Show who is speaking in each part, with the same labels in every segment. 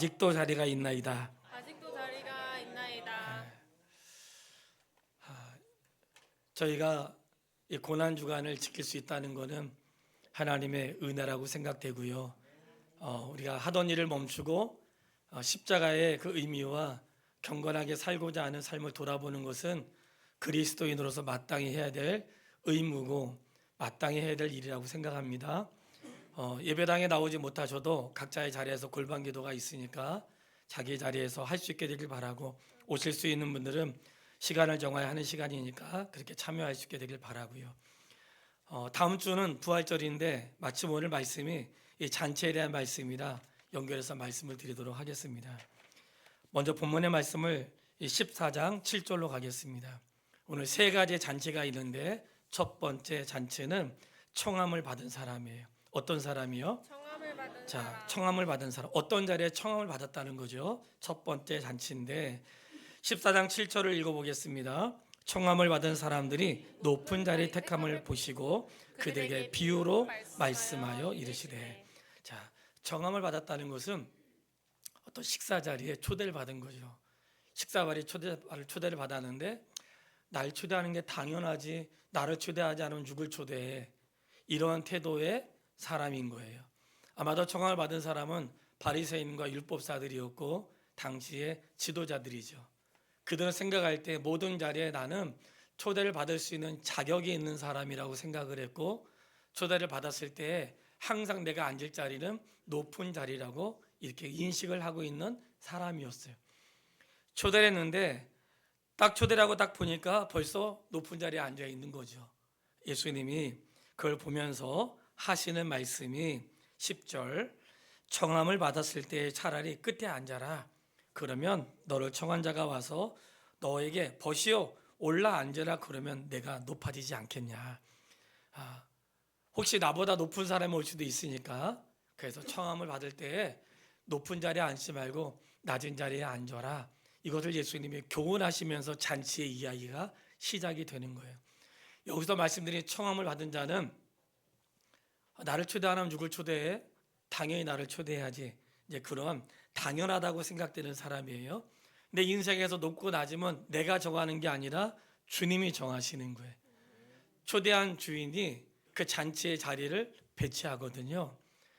Speaker 1: 아직도 자리가 있나이다.
Speaker 2: 아직도 자리가 있나이다.
Speaker 1: 저희가 이 고난 주간을 지킬 수 있다는 것은 하나님의 은혜라고 생각되고요. 우리가 하던 일을 멈추고 십자가의 그 의미와 경건하게 살고자 하는 삶을 돌아보는 것은 그리스도인으로서 마땅히 해야 될 의무고 마땅히 해야 될 일이라고 생각합니다. 예배당에 나오지 못하셔도 각자의 자리에서 골방 기도가 있으니까 자기 자리에서 할 수 있게 되길 바라고, 오실 수 있는 분들은 시간을 정해야 하는 시간이니까 그렇게 참여할 수 있게 되길 바라고요. 다음 주는 부활절인데 마침 오늘 말씀이 이 잔치에 대한 말씀이라 연결해서 말씀을 드리도록 하겠습니다. 먼저 본문의 말씀을 14장 7절로 가겠습니다. 오늘 세 가지 잔치가 있는데 첫 번째 잔치는 청함을 받은 사람이에요. 어떤 사람이요?
Speaker 2: 청함을 받은
Speaker 1: 자,
Speaker 2: 사람.
Speaker 1: 청함을 받은 사람. 어떤 자리에 청함을 받았다는 거죠? 첫 번째 잔치인데 14장 7절을 읽어보겠습니다. 청함을 받은 사람들이 높은 자리 택함을 보시고 그들에게 비유로 말씀하여 이르시되. 자, 청함을 받았다는 것은 어떤 식사 자리에 초대를 받은 거죠. 식사 자리에 초대를 받았는데 날 초대하는 게 당연하지, 나를 초대하지 않으면 누굴 초대해, 이러한 태도의 사람인 거예요. 아마도 청함을 받은 사람은 바리새인과 율법사들이었고 당시의 지도자들이죠. 그들은 생각할 때 모든 자리에 나는 초대를 받을 수 있는 자격이 있는 사람이라고 생각을 했고, 초대를 받았을 때 항상 내가 앉을 자리는 높은 자리라고 이렇게 인식을 하고 있는 사람이었어요. 초대를 했는데 딱 초대라고 딱 보니까 벌써 높은 자리에 앉아 있는 거죠. 예수님이 그걸 보면서 하시는 말씀이 10절, 청함을 받았을 때 차라리 끝에 앉아라. 그러면 너를 청한 자가 와서 너에게 버시오 올라 앉으라 그러면 내가 높아지지 않겠냐. 혹시 나보다 높은 사람이 올 수도 있으니까, 그래서 청함을 받을 때 높은 자리에 앉지 말고 낮은 자리에 앉아라. 이것을 예수님이 교훈하시면서 잔치의 이야기가 시작이 되는 거예요. 여기서 말씀드린 청함을 받은 자는 나를 초대하면 누굴 초대해? 당연히 나를 초대해야지. 이제 그런 당연하다고 생각되는 사람이에요. 내 인생에서 높고 낮으면 내가 정하는 게 아니라 주님이 정하시는 거예요. 초대한 주인이 그 잔치의 자리를 배치하거든요.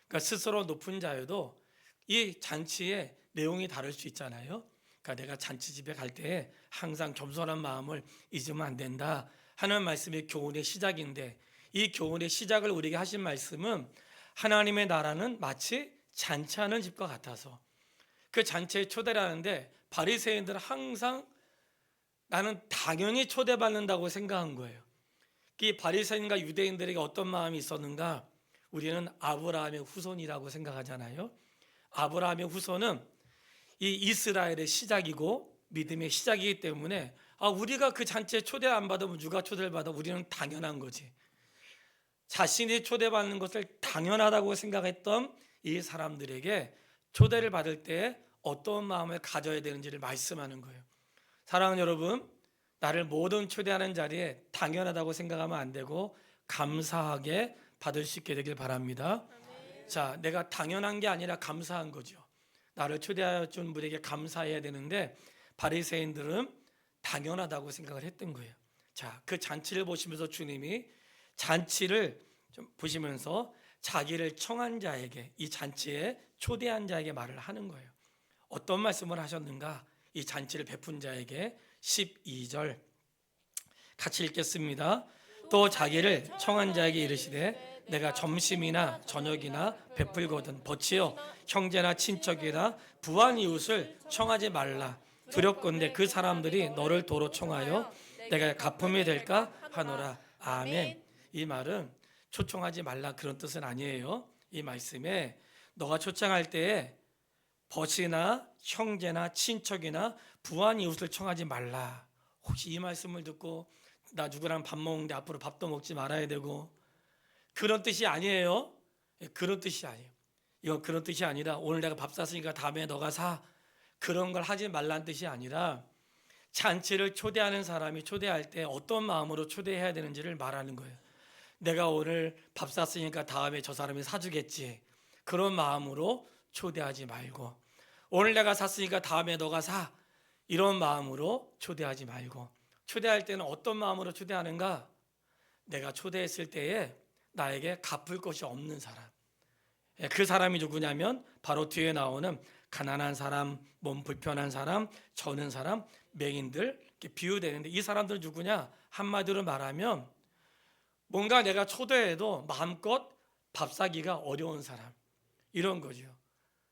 Speaker 1: 그러니까 스스로 높은 자여도 이 잔치의 내용이 다를 수 있잖아요. 그러니까 내가 잔치집에 갈 때 항상 겸손한 마음을 잊으면 안 된다 하는 말씀이 교훈의 시작인데, 이 교훈의 시작을 우리에게 하신 말씀은 하나님의 나라는 마치 잔치하는 집과 같아서, 그 잔치에 초대를 하는데 바리새인들은 항상 나는 당연히 초대받는다고 생각한 거예요. 이 바리새인과 유대인들에게 어떤 마음이 있었는가? 우리는 아브라함의 후손이라고 생각하잖아요. 아브라함의 후손은 이 이스라엘의 시작이고 믿음의 시작이기 때문에 우리가 그 잔치에 초대 안 받으면 누가 초대를 받아? 우리는 당연한 거지. 자신이 초대받는 것을 당연하다고 생각했던 이 사람들에게 초대를 받을 때 어떤 마음을 가져야 되는지를 말씀하는 거예요. 사랑하는 여러분, 나를 모든 초대하는 자리에 당연하다고 생각하면 안 되고 감사하게 받을 수 있게 되길 바랍니다. 자, 내가 당연한 게 아니라 감사한 거죠. 나를 초대하여 준 분에게 감사해야 되는데 바리새인들은 당연하다고 생각을 했던 거예요. 자, 그 잔치를 보시면서 주님이 잔치를 좀 보시면서 자기를 청한 자에게, 이 잔치에 초대한 자에게 말을 하는 거예요. 어떤 말씀을 하셨는가? 이 잔치를 베푼 자에게 12절 같이 읽겠습니다. 또 자기를 청한 자에게 이르시되 내가 점심이나 저녁이나 베풀거든 버치어 형제나 친척이나 부한 이웃을 청하지 말라. 두렵건대 그 사람들이 너를 도로 청하여 내가 갚음이 될까 하노라. 아멘. 이 말은 초청하지 말라 그런 뜻은 아니에요. 이 말씀에 너가 초청할 때에 벗이나 형제나 친척이나 부한 이웃을 청하지 말라. 혹시 이 말씀을 듣고 나 누구랑 밥 먹는데 앞으로 밥도 먹지 말아야 되고, 그런 뜻이 아니에요. 그런 뜻이 아니에요. 이건 그런 뜻이 아니라 오늘 내가 밥 샀으니까 다음에 너가 사, 그런 걸 하지 말라는 뜻이 아니라 잔치를 초대하는 사람이 초대할 때 어떤 마음으로 초대해야 되는지를 말하는 거예요. 내가 오늘 밥 샀으니까 다음에 저 사람이 사주겠지, 그런 마음으로 초대하지 말고 오늘 내가 샀으니까 다음에 너가 사. 이런 마음으로 초대하지 말고, 초대할 때는 어떤 마음으로 초대하는가? 내가 초대했을 때에 나에게 갚을 것이 없는 사람. 그 사람이 누구냐면 바로 뒤에 나오는 가난한 사람, 몸 불편한 사람, 저는 사람, 맹인들, 이렇게 비유되는데, 이 사람들은 누구냐? 한마디로 말하면 뭔가 내가 초대해도 마음껏 밥 사기가 어려운 사람, 이런 거죠.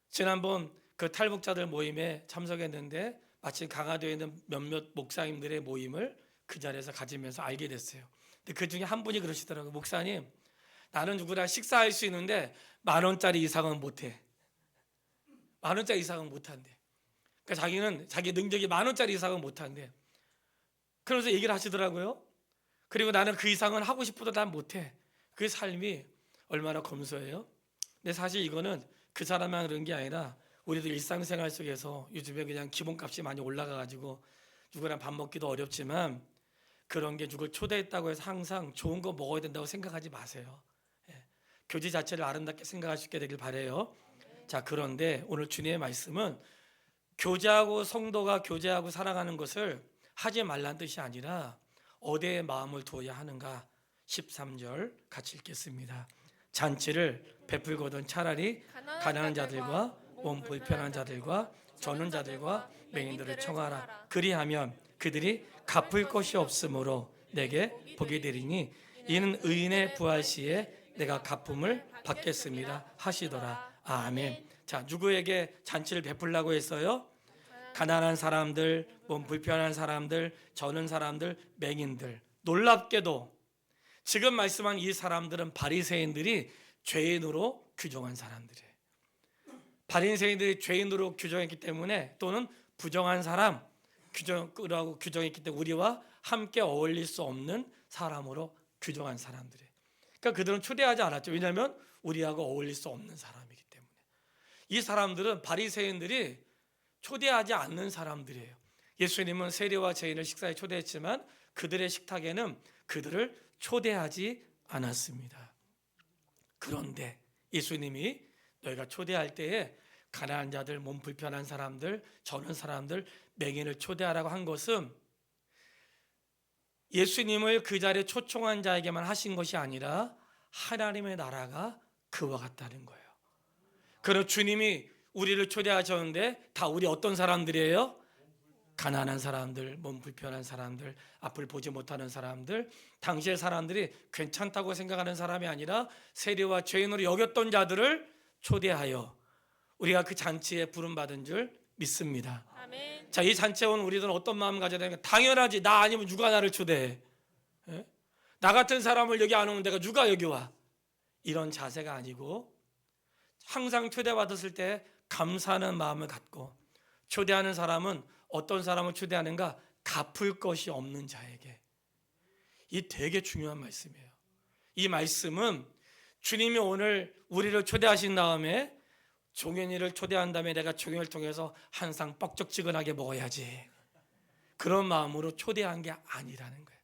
Speaker 1: 지난번 그 탈북자들 모임에 참석했는데 마침 강화도에 있는 몇몇 목사님들의 모임을 그 자리에서 가지면서 알게 됐어요. 근데 그 중에 한 분이 그러시더라고요. 목사님, 나는 누구랑 식사할 수 있는데 10,000원짜리 이상은 못해. 10,000원짜리 이상은 못한대. 그러니까 자기는 자기 능력이 10,000원짜리 이상은 못한대. 그러면서 얘기를 하시더라고요. 그리고 나는 그 이상은 하고 싶어도 난 못해. 그 삶이 얼마나 검소해요. 근데 사실 이거는 그 사람만 그런 게 아니라 우리도 일상생활 속에서 요즘에 그냥 기본값이 많이 올라가가지고 누구랑 밥 먹기도 어렵지만, 그런 게 누굴 초대했다고 해서 항상 좋은 거 먹어야 된다고 생각하지 마세요. 교제 자체를 아름답게 생각할 수 있게 되길 바라요. 자, 그런데 오늘 주님의 말씀은 교제하고 성도가 교제하고 살아가는 것을 하지 말라는 뜻이 아니라 어디에 마음을 두어야 하는가. 13절 같이 읽겠습니다. 잔치를 베풀거든 차라리 가난한 자들과 몸 불편한 자들과 저는 자들과 맹인들을 청하라. 그리하면 그들이 갚을 것이 없으므로 내게 복이 되리니 이는 의인의 부활 시에 내가 갚음을 받겠습니다 하시더라. 아멘. 자, 누구에게 잔치를 베풀라고 했어요? 가난한 사람들, 몸 불편한 사람들, 저는 사람들, 맹인들. 놀랍게도 지금 말씀한 이 사람들은 바리새인들이 죄인으로 규정한 사람들이에요. 바리새인들이 죄인으로 규정했기 때문에, 또는 부정한 사람 규정이라고 규정했기 때문에 우리와 함께 어울릴 수 없는 사람으로 규정한 사람들이에요. 그러니까 그들은 초대하지 않았죠. 왜냐하면 우리하고 어울릴 수 없는 사람이기 때문에. 이 사람들은, 바리새인들이 초대하지 않는 사람들이에요. 예수님은 세리와 죄인을 식사에 초대했지만 그들의 식탁에는 그들을 초대하지 않았습니다. 그런데 예수님이 너희가 초대할 때에 가난한 자들, 몸 불편한 사람들, 저는 사람들, 맹인을 초대하라고 한 것은 예수님을 그 자리에 초청한 자에게만 하신 것이 아니라 하나님의 나라가 그와 같다는 거예요. 그럼 주님이 우리를 초대하셨는데 다 우리 어떤 사람들이에요? 가난한 사람들, 몸 불편한 사람들, 앞을 보지 못하는 사람들, 당시의 사람들이 괜찮다고 생각하는 사람이 아니라 세리와 죄인으로 여겼던 자들을 초대하여 우리가 그 잔치에 부름받은 줄 믿습니다.
Speaker 2: 아멘.
Speaker 1: 자, 이 잔치에 온 우리들은 어떤 마음 가져야 되는가? 당연하지. 나 아니면 누가 나를 초대해? 예? 나 같은 사람을 여기 안 오면 내가 누가 여기 와? 이런 자세가 아니고 항상 초대받았을 때 감사하는 마음을 갖고, 초대하는 사람은 어떤 사람을 초대하는가? 갚을 것이 없는 자에게. 이 되게 중요한 말씀이에요. 이 말씀은 주님이 오늘 우리를 초대하신 다음에 종현이를 초대한 다음에 내가 종현이를 통해서 한 상 뻑적지근하게 먹어야지, 그런 마음으로 초대한 게 아니라는 거예요.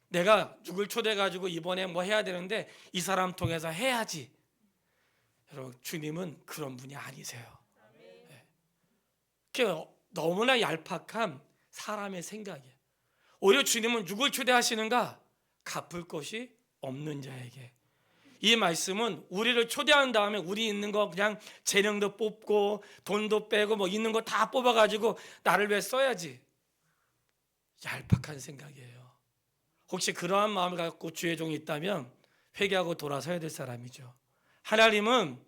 Speaker 1: 내가 누굴 초대해가지고 이번에 뭐 해야 되는데 이 사람 통해서 해야지. 여러분, 주님은 그런 분이 아니세요. 그게 너무나 얄팍한 사람의 생각이에요. 오히려 주님은 누굴 초대하시는가? 갚을 것이 없는 자에게. 이 말씀은 우리를 초대한 다음에 우리 있는 거 그냥 재능도 뽑고 돈도 빼고 뭐 있는 거 다 뽑아가지고 나를 왜 써야지, 얄팍한 생각이에요. 혹시 그러한 마음을 갖고 주의 종이 있다면 회개하고 돌아서야 될 사람이죠. 하나님은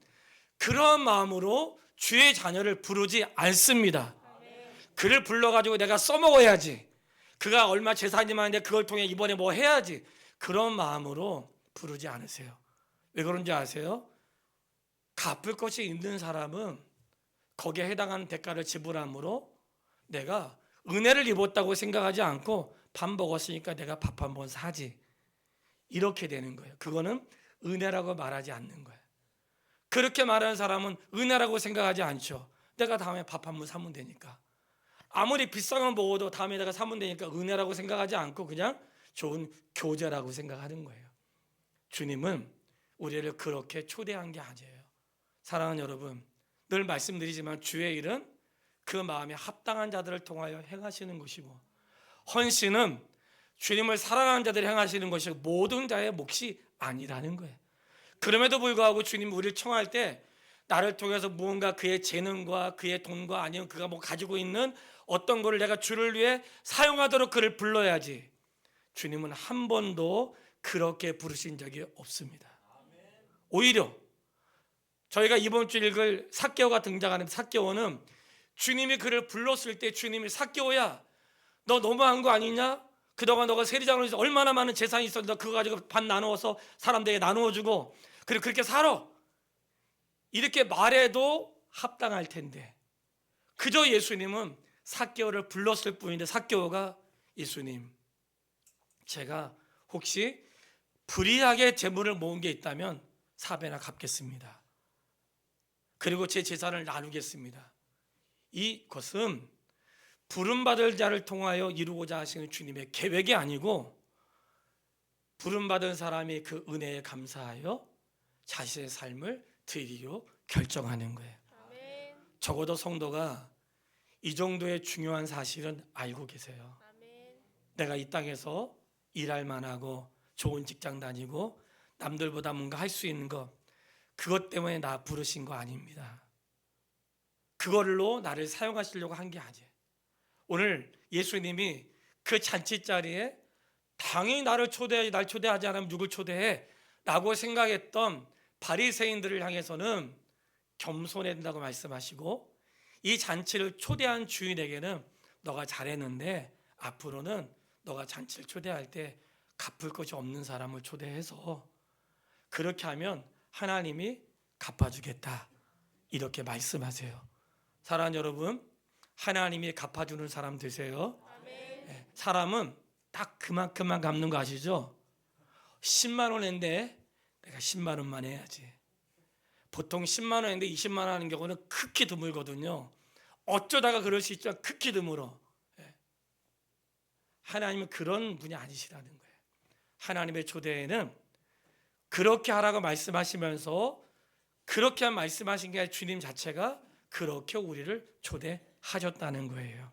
Speaker 1: 그런 마음으로 주의 자녀를 부르지 않습니다. 그를 불러가지고 내가 써먹어야지, 그가 얼마 재산이 많은데 그걸 통해 이번에 뭐 해야지, 그런 마음으로 부르지 않으세요. 왜 그런지 아세요? 갚을 것이 있는 사람은 거기에 해당하는 대가를 지불함으로 내가 은혜를 입었다고 생각하지 않고 밥 먹었으니까 내가 밥 한 번 사지, 이렇게 되는 거예요. 그거는 은혜라고 말하지 않는 거예요. 그렇게 말하는 사람은 은혜라고 생각하지 않죠. 내가 다음에 밥 한 번 사면 되니까, 아무리 비싼 건 먹어도 다음에 내가 사면 되니까 은혜라고 생각하지 않고 그냥 좋은 교제라고 생각하는 거예요. 주님은 우리를 그렇게 초대한 게 아니에요. 사랑하는 여러분, 늘 말씀드리지만 주의 일은 그 마음에 합당한 자들을 통하여 행하시는 것이고, 헌신은 주님을 사랑하는 자들이 행하시는 것이고 모든 자의 몫이 아니라는 거예요. 그럼에도 불구하고 주님 우리를 청할 때 나를 통해서 무언가 그의 재능과 그의 돈과 아니면 그가 뭐 가지고 있는 어떤 것을 내가 주를 위해 사용하도록 그를 불러야지, 주님은 한 번도 그렇게 부르신 적이 없습니다. 오히려 저희가 이번 주 읽을 삭개오가 등장하는데, 삭개오는 주님이 그를 불렀을 때 주님이 삭개오야 너 너무한 거 아니냐? 그동안 너가 세리장으로 해서 얼마나 많은 재산이 있었는데 너 그거 가지고 반 나누어서 사람들에게 나누어주고 그리고 그렇게 살아, 이렇게 말해도 합당할 텐데 그저 예수님은 삭개오를 불렀을 뿐인데, 삭개오가 예수님 제가 혹시 불의하게 재물을 모은 게 있다면 4배나 갚겠습니다. 그리고 제 재산을 나누겠습니다. 이것은 부름받을 자를 통하여 이루고자 하시는 주님의 계획이 아니고, 부름받은 사람이 그 은혜에 감사하여 자신의 삶을 드리기로 결정하는 거예요.
Speaker 2: 아멘.
Speaker 1: 적어도 성도가 이 정도의 중요한 사실은 알고 계세요.
Speaker 2: 아멘.
Speaker 1: 내가 이 땅에서 일할 만하고 좋은 직장 다니고 남들보다 뭔가 할 수 있는 것, 그것 때문에 나 부르신 거 아닙니다. 그걸로 나를 사용하시려고 한 게 아니에요. 오늘 예수님이 그 잔치 자리에 당연히 날 초대하지 않으면 누굴 초대해? 라고 생각했던 바리새인들을 향해서는 겸손해야 된다고 말씀하시고, 이 잔치를 초대한 주인에게는 너가 잘했는데 앞으로는 너가 잔치를 초대할 때 갚을 것이 없는 사람을 초대해서 그렇게 하면 하나님이 갚아주겠다, 이렇게 말씀하세요. 사랑하는 여러분, 하나님이 갚아주는 사람 되세요.
Speaker 2: 아멘.
Speaker 1: 사람은 딱 그만큼만 갚는 거 아시죠? 10만 원인데 내가 10만 원만 해야지. 보통 10만 원인데 20만 원 하는 경우는 극히 드물거든요. 어쩌다가 그럴 수 있지만 극히 드물어. 하나님은 그런 분이 아니시라는 거예요. 하나님의 초대에는 그렇게 하라고 말씀하시면서 그렇게 말씀하신 게 아니라 주님 자체가 그렇게 우리를 초대하셨다는 거예요.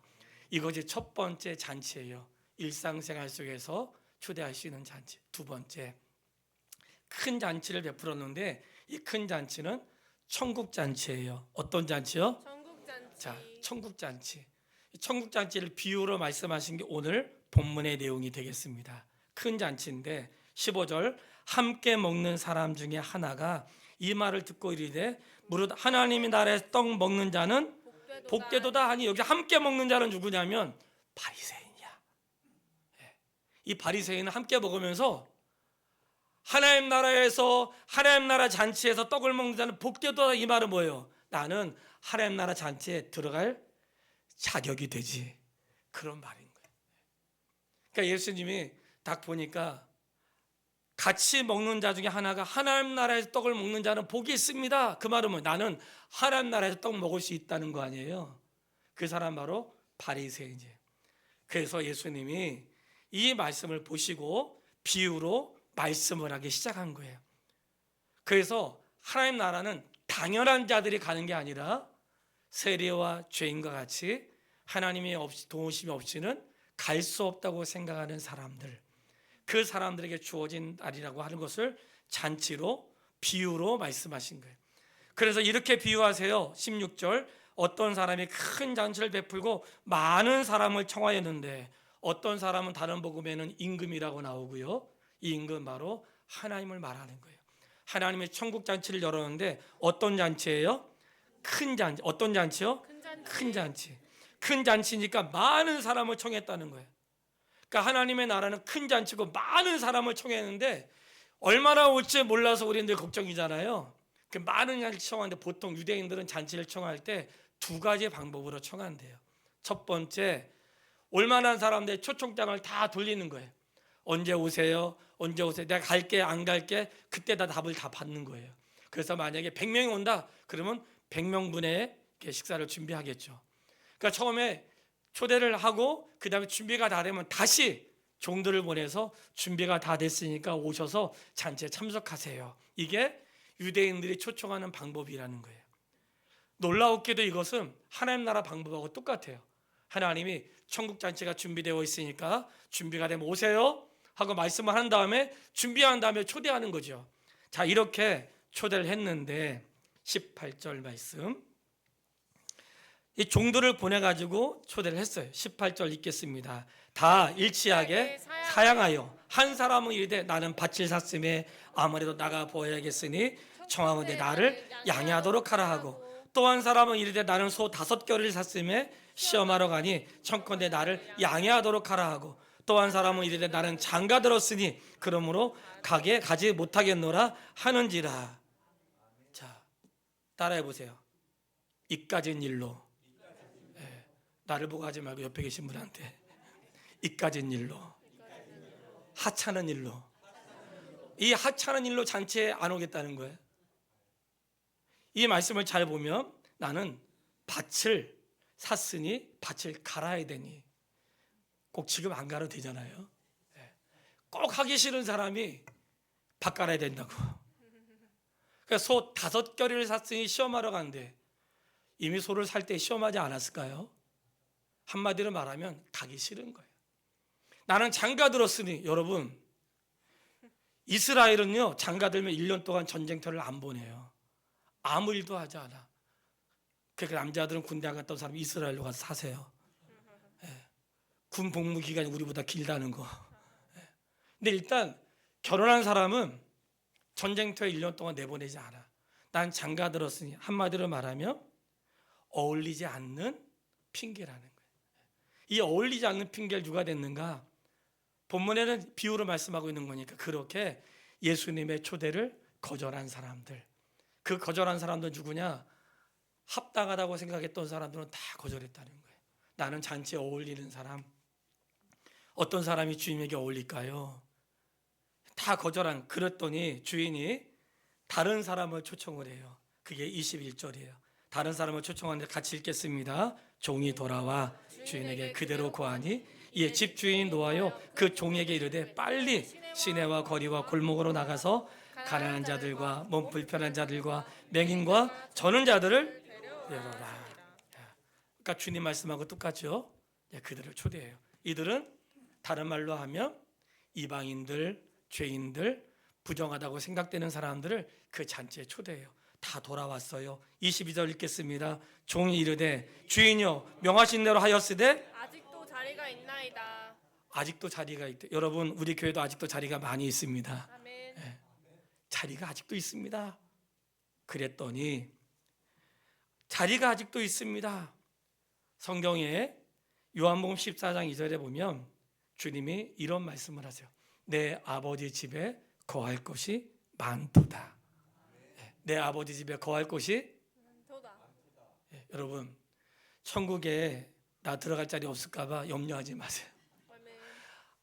Speaker 1: 이것이 첫 번째 잔치예요. 일상생활 속에서 초대할 수 있는 잔치. 두 번째, 큰 잔치를 베풀었는데 이 큰 잔치는 천국 잔치예요. 어떤 잔치요?
Speaker 2: 천국 잔치.
Speaker 1: 자, 천국 잔치. 천국 잔치를 비유로 말씀하신 게 오늘 본문의 내용이 되겠습니다. 큰 잔치인데 15절, 함께 먹는 사람 중에 하나가 이 말을 듣고 이르되 무릇 하나님의 나라에서 떡 먹는 자는 복되도다 하니, 여기 함께 먹는 자는 누구냐면 바리새인이야. 이 바리새인은 함께 먹으면서 하나님 나라에서, 하나님 나라 잔치에서 떡을 먹는 자는 복되도다, 이 말은 뭐예요? 나는 하나님 나라 잔치에 들어갈 자격이 되지, 그런 말인 거예요. 그러니까 예수님이 딱 보니까 같이 먹는 자 중에 하나가 하나님 나라에서 떡을 먹는 자는 복이 있습니다. 그 말은 뭐, 나는 하나님 나라에서 떡 먹을 수 있다는 거 아니에요. 그 사람 바로 바리새인이에요. 그래서 예수님이 이 말씀을 보시고 비유로 말씀을 하기 시작한 거예요. 그래서 하나님 나라는 당연한 자들이 가는 게 아니라 세리와 죄인과 같이 하나님의 도우심이 없이는 갈 수 없다고 생각하는 사람들, 그 사람들에게 주어진 날이라고 하는 것을 잔치로, 비유로 말씀하신 거예요. 그래서 이렇게 비유하세요. 16절, 어떤 사람이 큰 잔치를 베풀고 많은 사람을 청하였는데, 어떤 사람은 다른 복음에는 임금이라고 나오고요, 이 임금 바로 하나님을 말하는 거예요. 하나님의 천국 잔치를 열었는데 어떤 잔치예요? 큰 잔치. 어떤 잔치요?
Speaker 2: 큰 잔치.
Speaker 1: 큰 잔치. 큰 잔치니까 많은 사람을 청했다는 거예요. 그러니까 하나님의 나라는 큰 잔치고 많은 사람을 청했는데 얼마나 올지 몰라서 우리들 걱정이잖아요. 그 많은 잔치 청하는데 보통 유대인들은 잔치를 청할 때 두 가지 방법으로 청한대요. 첫 번째, 올만한 사람들 초청장을 다 돌리는 거예요. 언제 오세요? 언제 오세요? 내가 갈게 안 갈게? 그때 다 답을 다 받는 거예요. 그래서 만약에 100명이 온다 그러면 100명분의 식사를 준비하겠죠. 그러니까 처음에 초대를 하고 그 다음에 준비가 다 되면 다시 종들을 보내서 준비가 다 됐으니까 오셔서 잔치에 참석하세요. 이게 유대인들이 초청하는 방법이라는 거예요. 놀라웠게도 이것은 하나님 나라 방법하고 똑같아요. 하나님이 천국 잔치가 준비되어 있으니까 준비가 되면 오세요 하고 말씀을 한 다음에 준비한 다음에 초대하는 거죠. 자, 이렇게 초대를 했는데 18절 말씀, 이 종들을 보내가지고 초대를 했어요. 18절 읽겠습니다. 다 일치하게 사양하여 한 사람은 이르되 나는 밭을 샀음에 아무래도 나가 보아야겠으니 청하건대 나를 양해하도록 하라 하고, 또 한 사람은 이르되 나는 소 5켤을 샀음에 시험하러 가니 청컨대 나를 양해하도록 하라 하고, 또 한 사람은 이르되 나는 장가 들었으니 그러므로 가지 못하겠노라 하는지라. 자, 따라해 보세요. 이까진 일로, 나를 보고 하지 말고 옆에 계신 분한테, 이까진 일로, 하찮은 일로, 이 하찮은 일로 잔치에 안 오겠다는 거예요. 이 말씀을 잘 보면 나는 밭을 샀으니 밭을 갈아야 되니, 꼭 지금 안 갈아도 되잖아요. 꼭 하기 싫은 사람이 밭 갈아야 된다고. 그러니까 소 5켤이를 샀으니 시험하러 간대. 이미 소를 살 때 시험하지 않았을까요? 한마디로 말하면 가기 싫은 거예요. 나는 장가 들었으니, 여러분, 이스라엘은요 장가 들면 1년 동안 전쟁터를 안 보내요. 아무 일도 하지 않아. 그러니까 남자들은 군대 안 갔다 온 사람이 이스라엘로 가서 사세요. 군 복무 기간이 우리보다 길다는 거. 근데 일단 결혼한 사람은 전쟁터에 1년 동안 내보내지 않아. 난 장가 들었으니, 한마디로 말하면 어울리지 않는 핑계라는 거예요. 이 어울리지 않는 핑계를 누가 댔는가? 본문에는 비유로 말씀하고 있는 거니까, 그렇게 예수님의 초대를 거절한 사람들, 그 거절한 사람들은 누구냐? 합당하다고 생각했던 사람들은 다 거절했다는 거예요. 나는 잔치에 어울리는 사람, 어떤 사람이 주인에게 어울릴까요? 다 거절한. 그랬더니 주인이 다른 사람을 초청을 해요. 그게 21절이에요. 다른 사람을 초청하는데 같이 읽겠습니다. 종이 돌아와 주인에게 그대로 고하니 이에 집주인이 노하여 그 종에게 이르되 빨리 시내와 거리와 골목으로 나가서 가난한 자들과 몸 불편한 자들과 맹인과 저는 자들을 데려라. 그러니까 주님 말씀하고 똑같죠. 그들을 초대해요. 이들은 다른 말로 하면 이방인들, 죄인들, 부정하다고 생각되는 사람들을 그 잔치에 초대해요. 다 돌아왔어요. 22절 읽겠습니다. 종이 이르되 주인이여 명하신 대로 하였으되
Speaker 2: 아직도 자리가 있나이다.
Speaker 1: 아직도 자리가 있대. 여러분, 우리 교회도 아직도 자리가 많이 있습니다.
Speaker 2: 아멘.
Speaker 1: 자리가 아직도 있습니다. 그랬더니 자리가 아직도 있습니다. 성경에 요한복음 14장 2절에 보면 주님이 이런 말씀을 하세요. 내 아버지 집에 거할 것이 많도다. 내 아버지 집에 거할 곳이
Speaker 2: 도다.
Speaker 1: 여러분, 천국에 나 들어갈 자리 없을까 봐 염려하지 마세요.
Speaker 2: 아멘.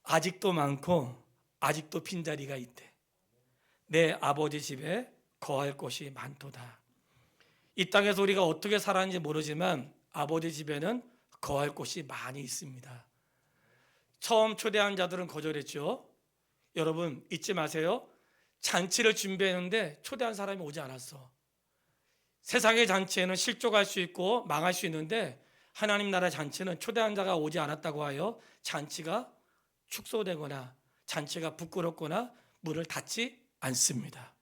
Speaker 1: 아직도 많고 아직도 빈자리가 있대. 내 아버지 집에 거할 곳이 많도다. 이 땅에서 우리가 어떻게 살았는지 모르지만 아버지 집에는 거할 곳이 많이 있습니다. 처음 초대한 자들은 거절했죠. 여러분, 잊지 마세요. 잔치를 준비했는데 초대한 사람이 오지 않았어. 세상의 잔치에는 실족할 수 있고 망할 수 있는데, 하나님 나라 잔치는 초대한 자가 오지 않았다고 하여 잔치가 축소되거나 잔치가 부끄럽거나 문을 닫지 않습니다.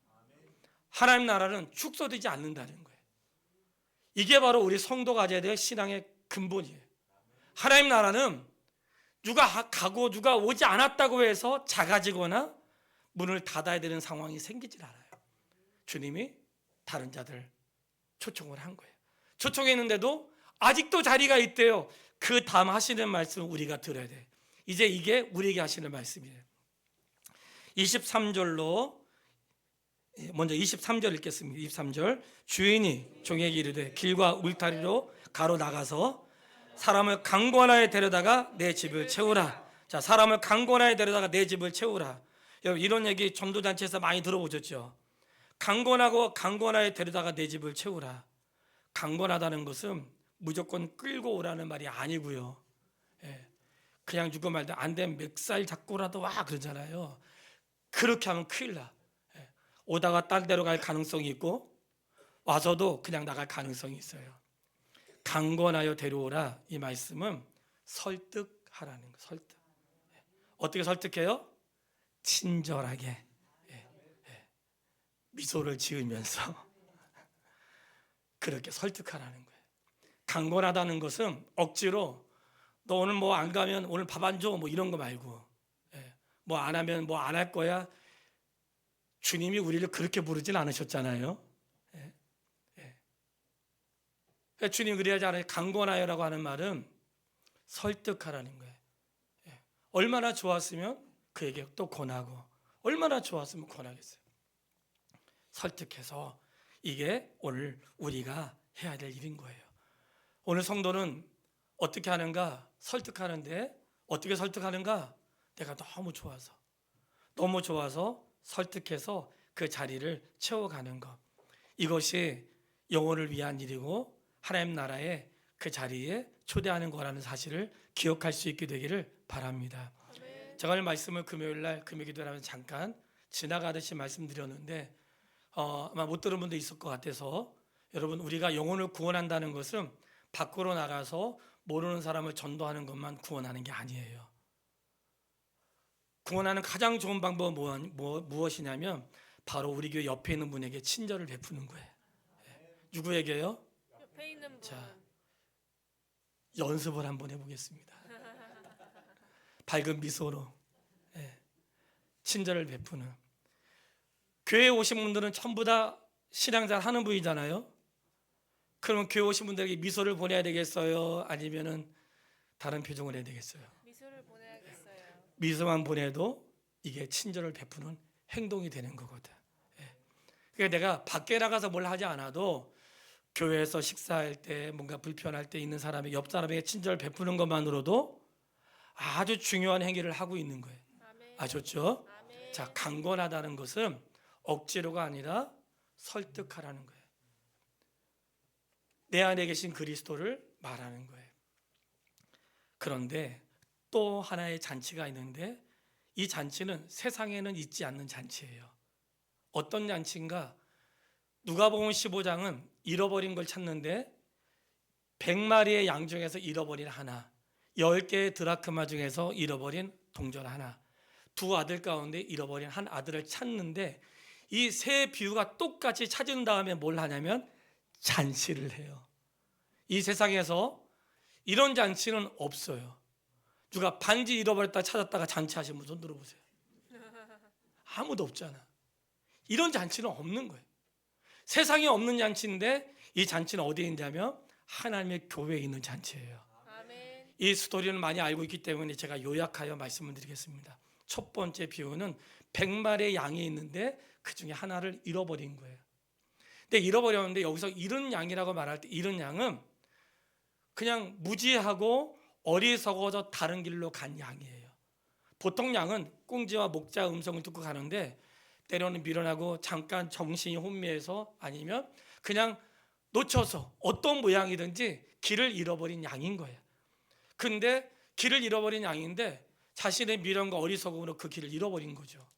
Speaker 1: 하나님 나라는 축소되지 않는다는 거예요. 이게 바로 우리 성도가 가져야 될 신앙의 근본이에요. 하나님 나라는 누가 가고 누가 오지 않았다고 해서 작아지거나 문을 닫아야 되는 상황이 생기질 않아요. 주님이 다른 자들 초청을 한 거예요. 초청했는데도 아직도 자리가 있대요. 그 다음 하시는 말씀을 우리가 들어야 돼. 이제 이게 우리에게 하시는 말씀이에요. 23절로 먼저 23절 읽겠습니다. 23절 주인이 종에게 이르되 길과 울타리로 가로 나가서 사람을 강권하에 데려다가 내 집을 채우라. 자, 사람을 강권하에 데려다가 내 집을 채우라. 여러분, 이런 얘기 전도잔치에서 많이 들어보셨죠? 강권하고 강권하에 데려다가 내 집을 채우라. 강권하다는 것은 무조건 끌고 오라는 말이 아니고요. 그냥 누구 말도 안 되면 멱살 잡고라도 와 그러잖아요. 그렇게 하면 큰일 나. 오다가 딴 데로 갈 가능성이 있고 와서도 그냥 나갈 가능성이 있어요. 강권하여 데려오라, 이 말씀은 설득하라는 거. 설득. 어떻게 설득해요? 친절하게, 미소를 지으면서 그렇게 설득하라는 거예요. 강권하다는 것은 억지로 너 오늘 뭐 안 가면 오늘 밥 안 줘, 뭐 이런 거 말고, 뭐 안 하면 뭐 안 할 거야. 주님이 우리를 그렇게 부르진 않으셨잖아요. 주님 그래야지 않아요. 강권하여라고 하는 말은 설득하라는 거예요. 얼마나 좋았으면 그에게 또 권하고, 얼마나 좋았으면 권하겠어요. 설득해서, 이게 오늘 우리가 해야 될 일인 거예요. 오늘 성도는 어떻게 하는가? 설득하는데 어떻게 설득하는가? 내가 너무 좋아서 설득해서 그 자리를 채워가는 것. 이것이 영혼을 위한 일이고 하나님 나라의 그 자리에 초대하는 거라는 사실을 기억할 수 있게 되기를 바랍니다. 제가 오늘 말씀을 금요일날 금요기도라면 잠깐 지나가듯이 말씀드렸는데 아마 못 들은 분도 있을 것 같아서, 여러분, 우리가 영혼을 구원한다는 것은 밖으로 나가서 모르는 사람을 전도하는 것만 구원하는 게 아니에요. 구원하는 가장 좋은 방법은 무엇이냐면 바로 우리 교회 옆에 있는 분에게 친절을 베푸는 거예요. 누구에게요?
Speaker 2: 옆에 있는 분.
Speaker 1: 자, 연습을 한번 해보겠습니다. 밝은 미소로 친절을 베푸는. 교회에 오신 분들은 전부 다 신앙생활 하는 분이잖아요. 그러면 교회 오신 분들에게 미소를 보내야 되겠어요? 아니면은 다른 표정을 해야 되겠어요?
Speaker 2: 미소를 보내야겠어요.
Speaker 1: 미소만 보내도 이게 친절을 베푸는 행동이 되는 거거든. 그러니까 내가 밖에 나가서 뭘 하지 않아도 교회에서 식사할 때 뭔가 불편할 때 있는 사람이 옆 사람에게 친절을 베푸는 것만으로도 아주 중요한 행위를 하고 있는 거예요.
Speaker 2: 아멘.
Speaker 1: 아셨죠?
Speaker 2: 아멘.
Speaker 1: 자, 강권하다는 것은 억지로가 아니라 설득하라는 거예요. 내 안에 계신 그리스도를 말하는 거예요. 그런데 또 하나의 잔치가 있는데, 이 잔치는 세상에는 있지 않는 잔치예요. 어떤 잔치인가? 누가복음 15장은 잃어버린 걸 찾는데 100마리의 양 중에서 잃어버린 하나, 10개의 드라크마 중에서 잃어버린 동전 하나, 두 아들 가운데 잃어버린 한 아들을 찾는데, 이 세 비유가 똑같이 찾은 다음에 뭘 하냐면 잔치를 해요. 이 세상에서 이런 잔치는 없어요. 누가 반지 잃어버렸다 찾았다가 잔치하신 분 손 들어보세요. 아무도 없잖아. 이런 잔치는 없는 거예요. 세상에 없는 잔치인데 이 잔치는 어디에 있냐면 하나님의 교회에 있는 잔치예요.
Speaker 2: 아멘.
Speaker 1: 이 스토리는 많이 알고 있기 때문에 제가 요약하여 말씀을 드리겠습니다. 첫 번째 비유는 100마리의 양이 있는데 그 중에 하나를 잃어버린 거예요. 근데 잃어버렸는데 여기서 잃은 양이라고 말할 때 잃은 양은 그냥 무지하고 어리석어서 다른 길로 간 양이에요. 보통 양은 꽁지와 목자 음성을 듣고 가는데 때로는 미련하고 잠깐 정신이 혼미해서 아니면 그냥 놓쳐서 어떤 모양이든지 길을 잃어버린 양인 거예요. 근데 길을 잃어버린 양인데 자신의 미련과 어리석음으로 그 길을 잃어버린 거죠.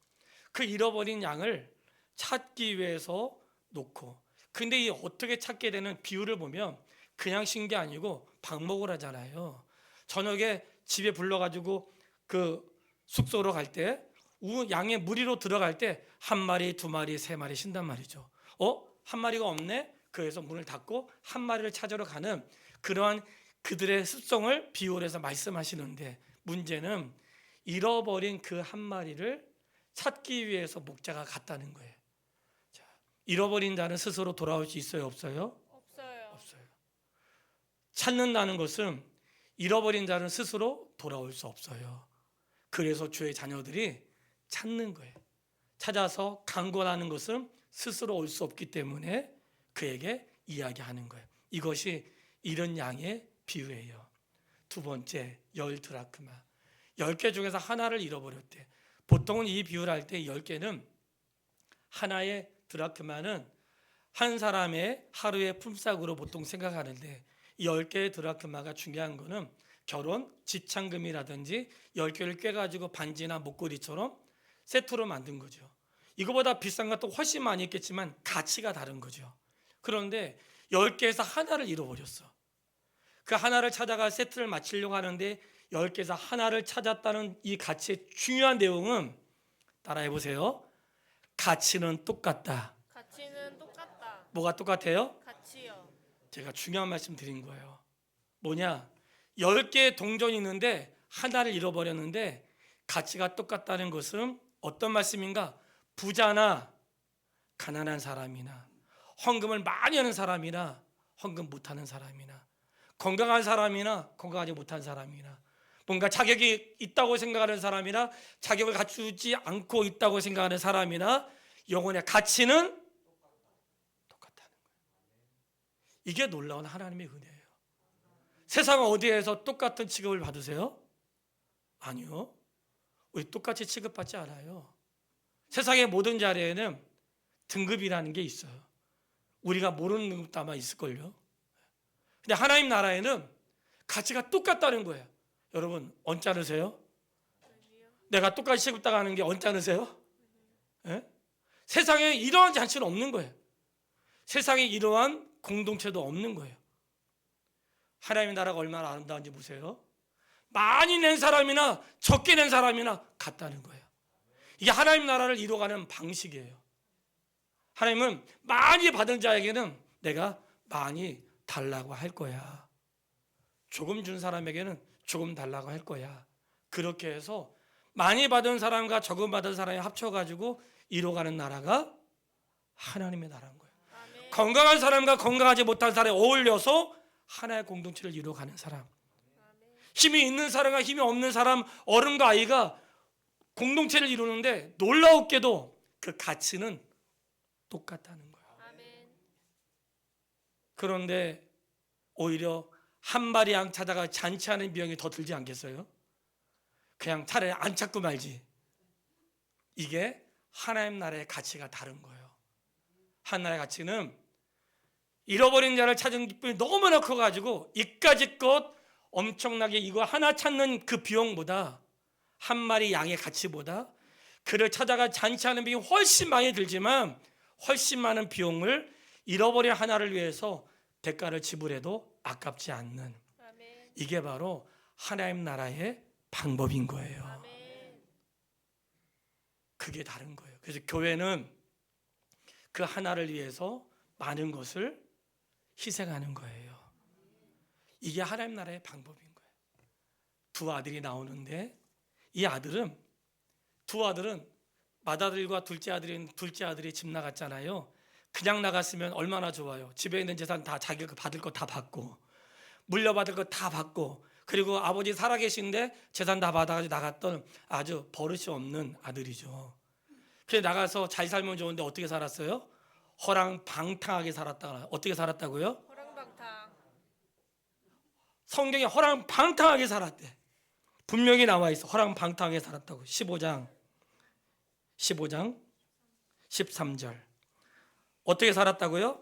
Speaker 1: 그 잃어버린 양을 찾기 위해서 놓고, 근데 이 어떻게 찾게 되는 비유를 보면 그냥 쉰 게 아니고 방목을 하잖아요. 저녁에 집에 불러가지고 그 숙소로 갈 때 양의 무리로 들어갈 때 한 마리, 두 마리, 세 마리 쉰단 말이죠. 한 마리가 없네? 그래서 문을 닫고 한 마리를 찾으러 가는 그러한 그들의 습성을 비유를 해서 말씀하시는데, 문제는 잃어버린 그 한 마리를 찾기 위해서 목자가 갔다는 거예요. 자, 잃어버린 자는 스스로 돌아올 수 있어요, 없어요?
Speaker 2: 없어요.
Speaker 1: 없어요. 찾는다는 것은 잃어버린 자는 스스로 돌아올 수 없어요. 그래서 주의 자녀들이 찾는 거예요. 찾아서 강권하는 것은 스스로 올 수 없기 때문에 그에게 이야기하는 거예요. 이것이 잃은 양의 비유예요. 두 번째, 10드라크마. 10개 중에서 하나를 잃어버렸대. 보통은 이 비유를 할 때 10개는 하나의 드라크마는 한 사람의 하루의 품삯으로 보통 생각하는데, 이 10개의 드라크마가 중요한 거는 결혼 지참금이라든지 10개를 꿰가지고 반지나 목걸이처럼 세트로 만든 거죠. 이거보다 비싼 것도 훨씬 많이 있겠지만 가치가 다른 거죠. 그런데 10개에서 하나를 잃어버렸어. 그 하나를 찾아가 세트를 맞추려고 하는데 10개에서 하나를 찾았다는 이 가치의 중요한 내용은 따라해 보세요. 가치는 똑같다.
Speaker 2: 가치는 똑같다.
Speaker 1: 뭐가 똑같아요?
Speaker 2: 가치요.
Speaker 1: 제가 중요한 말씀 드린 거예요. 뭐냐? 10개의 동전이 있는데 하나를 잃어버렸는데 가치가 똑같다는 것은 어떤 말씀인가? 부자나 가난한 사람이나 헌금을 많이 하는 사람이나 헌금 못하는 사람이나 건강한 사람이나 건강하지 못한 사람이나 뭔가 자격이 있다고 생각하는 사람이나 자격을 갖추지 않고 있다고 생각하는 사람이나 영혼의 가치는 똑같다는 거예요. 이게 놀라운 하나님의 은혜예요. 세상 어디에서 똑같은 취급을 받으세요? 아니요. 우리 똑같이 취급받지 않아요. 세상의 모든 자리에는 등급이라는 게 있어요. 우리가 모르는 등급도 아마 있을걸요. 근데 하나님 나라에는 가치가 똑같다는 거예요. 여러분 언짢으세요? 내가 똑같이 취급당하는 게 언짢으세요? 예? 세상에 이러한 잔치는 없는 거예요. 세상에 이러한 공동체도 없는 거예요. 하나님의 나라가 얼마나 아름다운지 보세요. 많이 낸 사람이나 적게 낸 사람이나 같다는 거예요. 이게 하나님 나라를 이루어가는 방식이에요. 하나님은 많이 받은 자에게는 내가 많이 달라고 할 거야. 조금 준 사람에게는 조금 달라고 할 거야. 그렇게 해서 많이 받은 사람과 적은 받은 사람이 합쳐가지고 이루어가는 나라가 하나님의 나라인 거예요.
Speaker 2: 아멘.
Speaker 1: 건강한 사람과 건강하지 못한 사람이 어울려서 하나의 공동체를 이루어가는 사람.
Speaker 2: 아멘.
Speaker 1: 힘이 있는 사람과 힘이 없는 사람, 어른과 아이가 공동체를 이루는데 놀라웠게도 그 가치는 똑같다는 거예요.
Speaker 2: 아멘.
Speaker 1: 그런데 오히려 한 마리 양 찾아가 잔치하는 비용이 더 들지 않겠어요? 그냥 차라리 안 찾고 말지. 이게 하나님 나라의 가치가 다른 거예요. 하나님의 가치는 잃어버린 자를 찾은 기쁨이 너무나 커가지고 이까짓 것 엄청나게 이거 하나 찾는 그 비용보다 한 마리 양의 가치보다 그를 찾아가 잔치하는 비용이 훨씬 많이 들지만 훨씬 많은 비용을 잃어버린 하나를 위해서 대가를 지불해도 아깝지 않는
Speaker 2: 아멘.
Speaker 1: 이게 바로 하나님 나라의 방법인 거예요.
Speaker 2: 아멘.
Speaker 1: 그게 다른 거예요. 그래서 교회는 그 하나를 위해서 많은 것을 희생하는 거예요. 이게 하나님 나라의 방법인 거예요. 두 아들이 나오는데 이 아들은 두 아들은 맏아들과 둘째 아들이 집 나갔잖아요. 그냥 나갔으면 얼마나 좋아요. 집에 있는 재산 다 자기가 받을 거 다 받고 물려받을 거 다 받고 그리고 아버지 살아계신데 재산 다 받아가지고 나갔던 아주 버릇이 없는 아들이죠. 그래 나가서 잘 살면 좋은데 어떻게 살았어요? 허랑방탕하게 살았다. 어떻게 살았다고요?
Speaker 2: 호랑방탕.
Speaker 1: 성경에 허랑방탕하게 살았대. 분명히 나와 있어. 허랑방탕하게 살았다고. 15장 13절. 어떻게 살았다고요?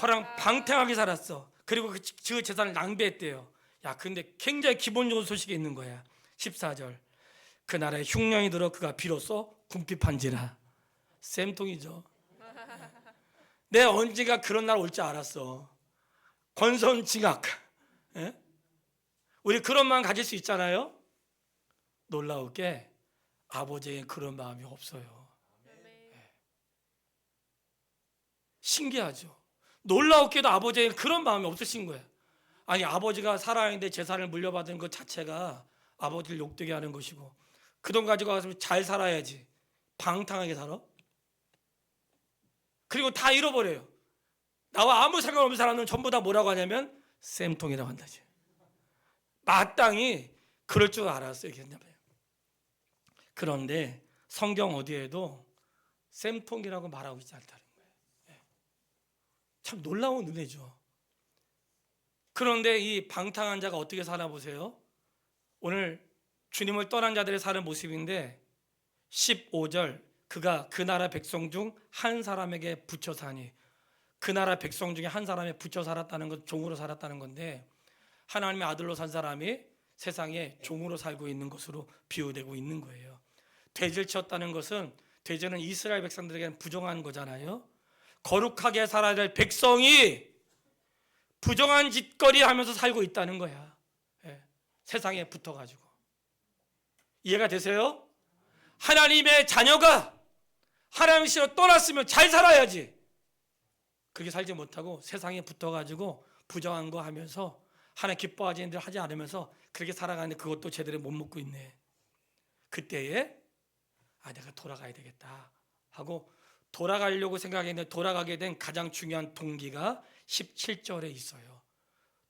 Speaker 1: 허랑방탕하게 살았어. 그리고 그 재산을 낭비했대요. 야, 근데 굉장히 기본적인 소식이 있는 거야. 14절. 그 나라에 흉년이 들어 그가 비로소 궁핍한지라. 쌤통이죠. 내 언젠가 그런 날 올 줄 알았어. 권선징악. 예? 우리 그런 마음 가질 수 있잖아요. 놀라우게 아버지에게 그런 마음이 없어요.
Speaker 2: 아멘.
Speaker 1: 신기하죠. 놀라웠게도 아버지에게 그런 마음이 없으신 거예요. 아니 아버지가 살아있는데 재산을 물려받은 것 자체가 아버지를 욕되게 하는 것이고 그 돈 가지고 가서 잘 살아야지. 방탕하게 살아? 그리고 다 잃어버려요. 나와 아무 상관없는 사람은 전부 다 뭐라고 하냐면 쌤통이라고 한다지. 마땅히 그럴 줄 알았어요. 그런데 성경 어디에도 쌤통이라고 말하고 있지 않다는 거예요. 참 놀라운 은혜죠. 그런데 이 방탕한 자가 어떻게 사나 보세요. 오늘 주님을 떠난 자들의 사는 모습인데 15절 그가 그 나라 백성 중 한 사람에게 붙여 사니 그 나라 백성 중에 한 사람에 붙여 살았다는 것 종으로 살았다는 건데 하나님의 아들로 산 사람이 세상에 종으로 살고 있는 것으로 비유되고 있는 거예요. 돼지를 치었다는 것은 돼지는 이스라엘 백성들에게는 부정한 거잖아요. 거룩하게 살아야 될 백성이 부정한 짓거리 하면서 살고 있다는 거야. 예, 세상에 붙어가지고. 이해가 되세요? 하나님의 자녀가 하나님 씨로 떠났으면 잘 살아야지. 그렇게 살지 못하고 세상에 붙어가지고 부정한 거 하면서 하나님 기뻐하지는 일 하지 않으면서 그렇게 살아가는데 그것도 제대로 못 먹고 있네. 그때에 내가 돌아가야 되겠다 하고 돌아가려고 생각했는데 돌아가게 된 가장 중요한 동기가 17절에 있어요.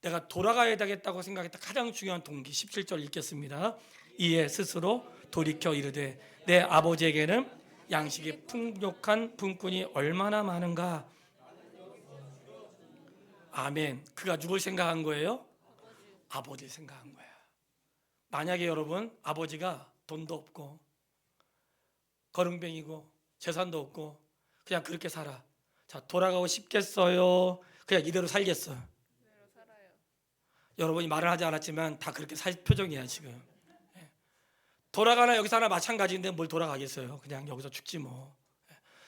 Speaker 1: 내가 돌아가야 되겠다고 생각했다 가장 중요한 동기 17절 읽겠습니다. 이에 스스로 돌이켜 이르되 내 아버지에게는 양식이 풍족한 분꾼이 얼마나 많은가. 아멘. 그가 누굴 생각한 거예요? 아버지를 생각한 거야. 만약에 여러분 아버지가 돈도 없고 거릉뱅이고 재산도 없고 그냥 그렇게 살아. 자, 돌아가고 싶겠어요? 그냥 이대로 살겠어?
Speaker 2: 그대로 살아요.
Speaker 1: 여러분이 말을 하지 않았지만 다 그렇게 살 표정이야 지금. 돌아가나 여기서 하나 마찬가지인데 뭘 돌아가겠어요? 그냥 여기서 죽지 뭐.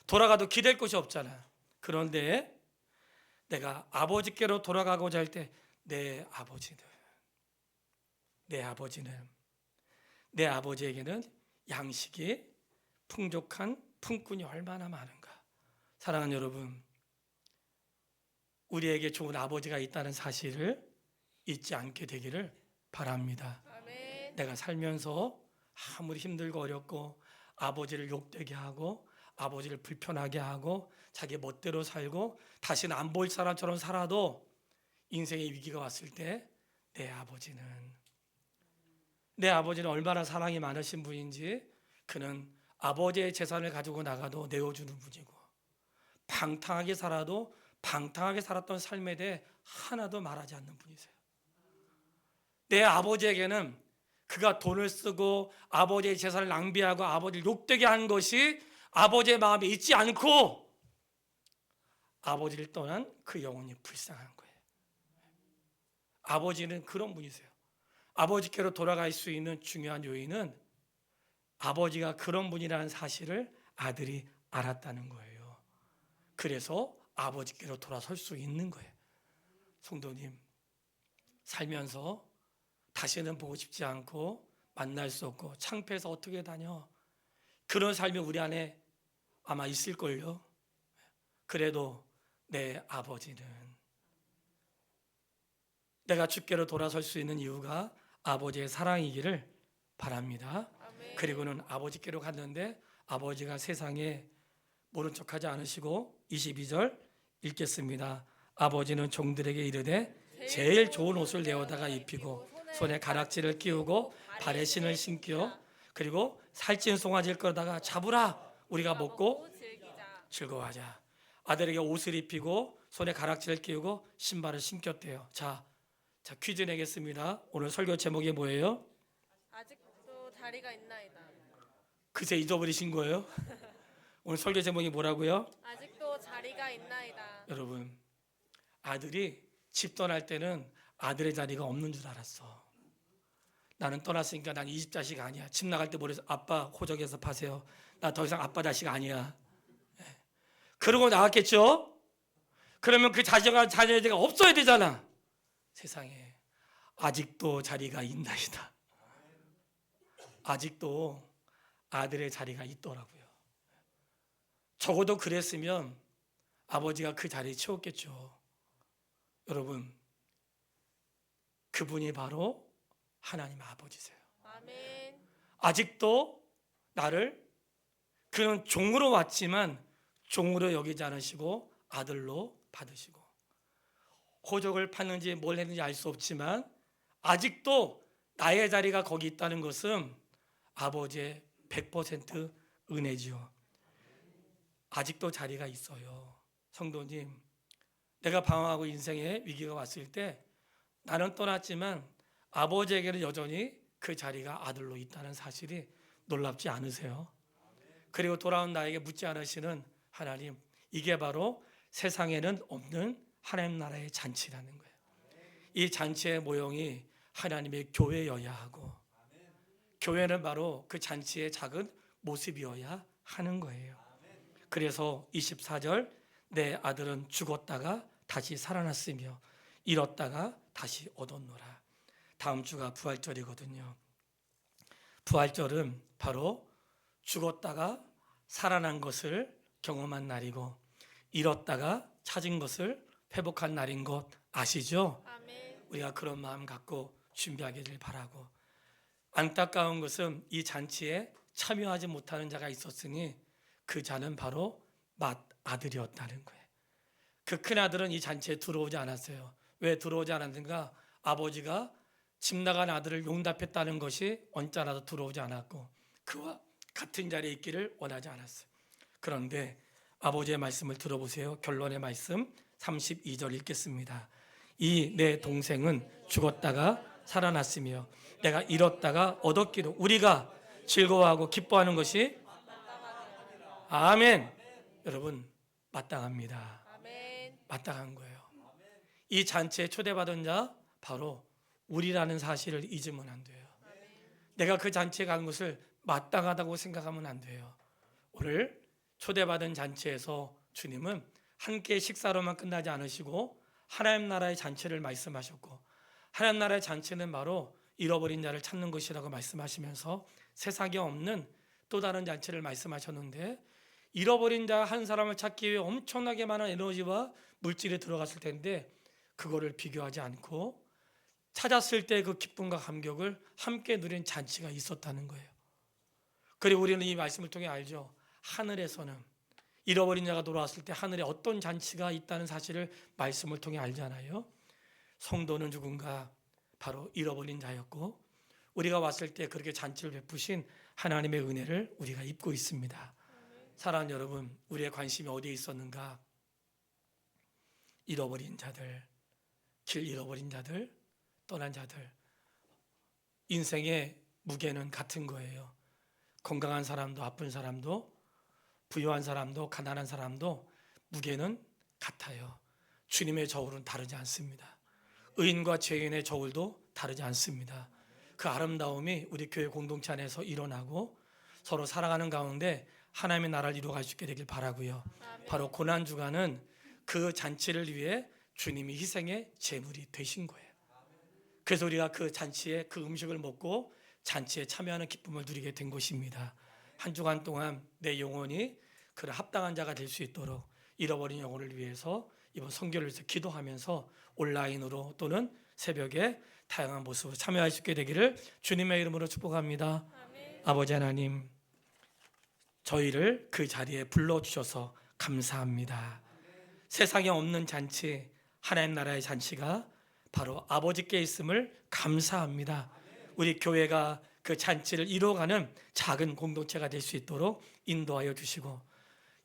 Speaker 1: 돌아가도 기댈 곳이 없잖아. 그런데 내가 아버지께로 돌아가고자 할 때 내 아버지에게는 양식이 풍족한 품꾼이 얼마나 많은가. 사랑하는 여러분, 우리에게 좋은 아버지가 있다는 사실을 잊지 않게 되기를 바랍니다.
Speaker 2: 아멘.
Speaker 1: 내가 살면서 아무리 힘들고 어렵고 아버지를 욕되게 하고 아버지를 불편하게 하고 자기 멋대로 살고 다시는 안 보일 사람처럼 살아도 인생의 위기가 왔을 때 내 아버지는 얼마나 사랑이 많으신 분인지 그는 아버지의 재산을 가지고 나가도 내어주는 분이고 방탕하게 살아도 방탕하게 살았던 삶에 대해 하나도 말하지 않는 분이세요. 내 아버지에게는 그가 돈을 쓰고 아버지의 재산을 낭비하고 아버지를 욕되게 한 것이 아버지의 마음에 있지 않고 아버지를 떠난 그 영혼이 불쌍한 거예요. 아버지는 그런 분이세요. 아버지께로 돌아갈 수 있는 중요한 요인은 아버지가 그런 분이라는 사실을 아들이 알았다는 거예요. 그래서 아버지께로 돌아설 수 있는 거예요. 성도님, 살면서 다시는 보고 싶지 않고 만날 수 없고 창피해서 어떻게 다녀? 그런 삶이 우리 안에 아마 있을걸요. 그래도 내 아버지는 내가 주께로 돌아설 수 있는 이유가 아버지의 사랑이기를 바랍니다.
Speaker 2: 아멘.
Speaker 1: 그리고는 아버지께로 갔는데 아버지가 세상에 모른 척하지 않으시고 22절 읽겠습니다. 아버지는 종들에게 이르되 제일 좋은 옷을 내어다가 입히고 손에 가락지를 끼우고 발에 신을 신겨 그리고 살찐 송아지를 끌어다가 잡으라 우리가 먹고
Speaker 2: 즐기자.
Speaker 1: 즐거워하자. 아들에게 옷을 입히고 손에 가락지를 끼우고 신발을 신겼대요. 자 퀴즈 내겠습니다. 오늘 설교 제목이 뭐예요?
Speaker 2: 아직도 다리가 있나이다.
Speaker 1: 그새 잊어버리신 거예요? 오늘 설교 제목이 뭐라고요?
Speaker 2: 아직도 자리가 있나이다.
Speaker 1: 여러분, 아들이 집 떠날 때는 아들의 자리가 없는 줄 알았어. 나는 떠났으니까 난 이 집 자식 아니야. 집 나갈 때 뭐래서 아빠 호적에서 파세요. 나 더 이상 아빠 자식 아니야. 그러고 나왔겠죠? 그러면 그 자녀가 없어야 되잖아. 세상에 아직도 자리가 있나이다. 아직도 아들의 자리가 있더라고요. 적어도 그랬으면 아버지가 그 자리를 채웠겠죠. 여러분, 그분이 바로 하나님 아버지세요.
Speaker 2: 아멘.
Speaker 1: 아직도 나를 그는 종으로 왔지만 종으로 여기지 않으시고 아들로 받으시고 호적을 팠는지 뭘 했는지 알 수 없지만 아직도 나의 자리가 거기 있다는 것은 아버지의 100% 은혜지요. 아직도 자리가 있어요. 성도님, 내가 방황하고 인생에 위기가 왔을 때 나는 떠났지만 아버지에게는 여전히 그 자리가 아들로 있다는 사실이 놀랍지 않으세요? 그리고 돌아온 나에게 묻지 않으시는 하나님, 이게 바로 세상에는 없는 하나님 나라의 잔치라는 거예요. 이 잔치의 모형이 하나님의 교회여야 하고 교회는 바로 그 잔치의 작은 모습이어야 하는 거예요. 그래서 24절 내 아들은 죽었다가 다시 살아났으며 잃었다가 다시 얻었노라. 다음 주가 부활절이거든요. 부활절은 바로 죽었다가 살아난 것을 경험한 날이고 잃었다가 찾은 것을 회복한 날인 것 아시죠?
Speaker 2: 아멘.
Speaker 1: 우리가 그런 마음 갖고 준비하기를 바라고, 안타까운 것은 이 잔치에 참여하지 못하는 자가 있었으니 그 자는 바로 맏아들이었다는 거예요. 그 큰아들은 이 잔치에 들어오지 않았어요. 왜 들어오지 않았는가? 아버지가 집 나간 아들을 용납했다는 것이 언짢아서 들어오지 않았고 그와 같은 자리에 있기를 원하지 않았어요. 그런데 아버지의 말씀을 들어보세요. 결론의 말씀 32절 읽겠습니다. 이 내 동생은 죽었다가 살아났으며 내가 잃었다가 얻었기로 우리가 즐거워하고 기뻐하는 것이 아멘. 여러분 마땅합니다.
Speaker 2: 아멘.
Speaker 1: 마땅한 거예요. 이 잔치에 초대받은 자 바로 우리라는 사실을 잊으면 안 돼요. 내가 그 잔치에 간 것을 마땅하다고 생각하면 안 돼요. 오늘 초대받은 잔치에서 주님은 함께 식사로만 끝나지 않으시고 하나님 나라의 잔치를 말씀하셨고, 하나님 나라의 잔치는 바로 잃어버린 자를 찾는 것이라고 말씀하시면서 세상에 없는 또 다른 잔치를 말씀하셨는데, 잃어버린 자 한 사람을 찾기 위해 엄청나게 많은 에너지와 물질이 들어갔을 텐데 그거를 비교하지 않고 찾았을 때 그 기쁨과 감격을 함께 누린 잔치가 있었다는 거예요. 그리고 우리는 이 말씀을 통해 알죠. 하늘에서는 잃어버린 자가 돌아왔을 때 하늘에 어떤 잔치가 있다는 사실을 말씀을 통해 알잖아요. 성도는 누군가? 바로 잃어버린 자였고 우리가 왔을 때 그렇게 잔치를 베푸신 하나님의 은혜를 우리가 입고 있습니다. 사랑하는 여러분, 우리의 관심이 어디에 있었는가? 잃어버린 자들, 길 잃어버린 자들, 떠난 자들. 인생의 무게는 같은 거예요. 건강한 사람도 아픈 사람도 부유한 사람도 가난한 사람도 무게는 같아요. 주님의 저울은 다르지 않습니다. 의인과 죄인의 저울도 다르지 않습니다. 그 아름다움이 우리 교회 공동체 안에서 일어나고 서로 살아가는 가운데 하나님의 나라를 이루어갈 수 있게 되길 바라고요. 바로 고난주간은 그 잔치를 위해 주님이 희생의 제물이 되신 거예요. 그래서 우리가 그 잔치에 그 음식을 먹고 잔치에 참여하는 기쁨을 누리게 된 것입니다. 한 주간 동안 내 영혼이 그런 합당한 자가 될 수 있도록 잃어버린 영혼을 위해서 이번 선교를 위해서 기도하면서 온라인으로 또는 새벽에 다양한 모습으로 참여할 수 있게 되기를 주님의 이름으로 축복합니다.
Speaker 2: 아멘.
Speaker 1: 아버지 하나님, 저희를 그 자리에 불러주셔서 감사합니다. 세상에 없는 잔치, 하나님 나라의 잔치가 바로 아버지께 있음을 감사합니다. 우리 교회가 그 잔치를 이루어가는 작은 공동체가 될 수 있도록 인도하여 주시고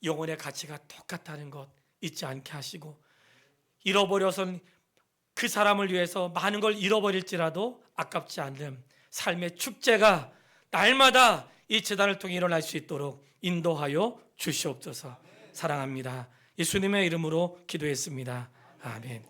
Speaker 1: 영혼의 가치가 똑같다는 것 잊지 않게 하시고 잃어버려선 그 사람을 위해서 많은 걸 잃어버릴지라도 아깝지 않는 삶의 축제가 날마다 이 제단을 통해 일어날 수 있도록 인도하여 주시옵소서. 사랑합니다. 예수님의 이름으로 기도했습니다. 아멘.